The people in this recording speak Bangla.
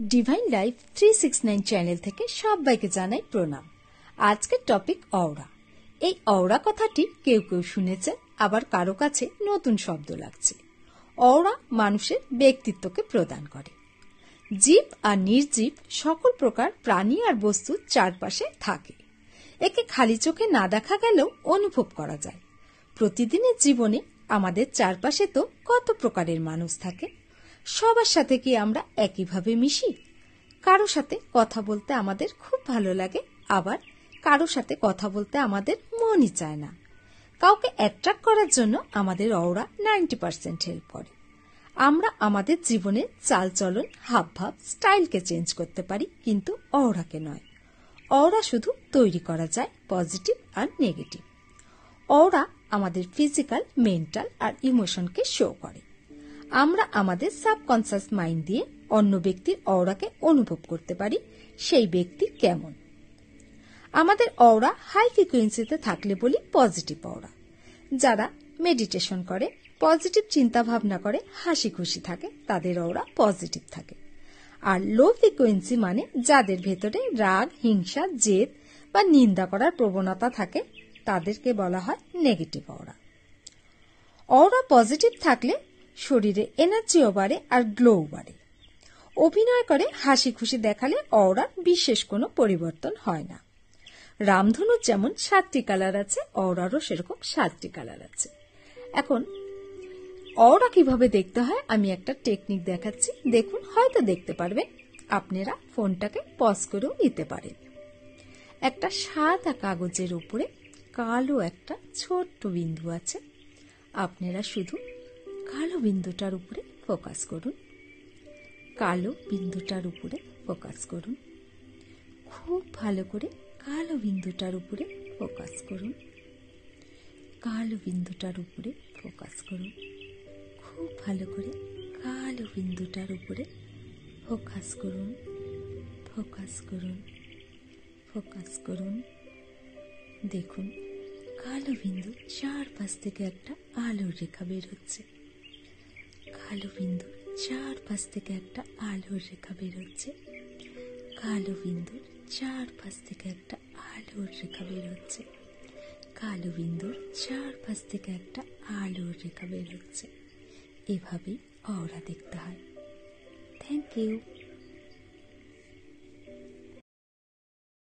ডিভাইন লাইফ 369 চ্যানেল থেকে সবাইকে জানাই প্রণাম। আজকের টপিক অওরা। এই অওরা কথাটি কেউ কেউ শুনেছে, আবার কারো কাছে নতুন শব্দ লাগছে। অওরা মানুষের ব্যক্তিত্বকে প্রদান করে। জীব আর নির্জীব সকল প্রকার প্রাণী আর বস্তু চারপাশে থাকে। একে খালি চোখে না দেখা গেলেও অনুভব করা যায়। প্রতিদিনের জীবনে আমাদের চারপাশে তো কত প্রকারের মানুষ থাকে। সবার সাথে কি আমরা একইভাবে মিশি? কারো সাথে কথা বলতে আমাদের খুব ভালো লাগে, আবার কারো সাথে কথা বলতে আমাদের মনই চায় না। কাউকে অ্যাট্রাক্ট করার জন্য আমাদের অওরা 90% হেল্প করে। আমরা আমাদের জীবনে চালচলন, হাবভাব, স্টাইলকে চেঞ্জ করতে পারি, কিন্তু অওরাকে নয়। অওরা শুধু তৈরি করা যায় পজিটিভ আর নেগেটিভ। অওরা আমাদের ফিজিক্যাল, মেন্টাল আর ইমোশনকে শো করে। আমরা আমাদের সাবকনসিয়াস মাইন্ড দিয়ে অন্য ব্যক্তির অওরাকে অনুভব করতে পারি, সেই ব্যক্তি কেমন। আমাদের অওরা হাই ফ্রিকোয়েন্সিতে থাকলে বলি পজিটিভ অওরা। যারা মেডিটেশন করে, পজিটিভ চিন্তা ভাবনা করে, হাসি খুশি থাকে, তাদের অওরা পজিটিভ থাকে। আর লো ফ্রিকোয়েন্সি মানে যাদের ভেতরে রাগ, হিংসা, জেদ বা নিন্দা করার প্রবণতা থাকে, তাদেরকে বলা হয় নেগেটিভ অওরা। অওরা পজিটিভ থাকলে শরীরে এনার্জিও বাড়ে আর গ্লোও বাড়ে। অভিনয় করে হাসি খুশি দেখালে অওরার বিশেষ কোনো পরিবর্তন হয় না। রামধনুর যেমন 7টি কালার আছে, অওরারও সেরকম 7টি কালার আছে। এখন অওরা কিভাবে দেখতে হয় আমি একটা টেকনিক দেখাচ্ছি, দেখুন, হয়তো দেখতে পারবেন। আপনারা ফোনটাকে পজ করেও নিতে পারেন। একটা সাদা কাগজের উপরে কালো একটা ছোট্ট বিন্দু আছে। আপনারা শুধু কালো বিন্দুটার উপরে ফোকাস করুন। কালো বিন্দুটার উপরে ফোকাস করুন। খুব ভালো করে কালো বিন্দুটার উপরে ফোকাস করুন। কালো বিন্দুটার উপরে ফোকাস করুন। খুব ভালো করে কালো বিন্দুটার উপরে ফোকাস করুন। ফোকাস করুন। ফোকাস করুন। দেখুন, কালো বিন্দু চারপাশ থেকে একটা আলোর রেখা বের হচ্ছে। কালো বিন্দুর চারপাশ থেকে একটা আলোর রেখা বের হচ্ছে। কালো বিন্দুর চারপাশ থেকে একটা আলোর রেখা বের হচ্ছে। কালো বিন্দুর চারপাশ থেকে একটা আলোর রেখা বের হচ্ছে। এভাবেই অওরা দেখতে হয়। Thank you.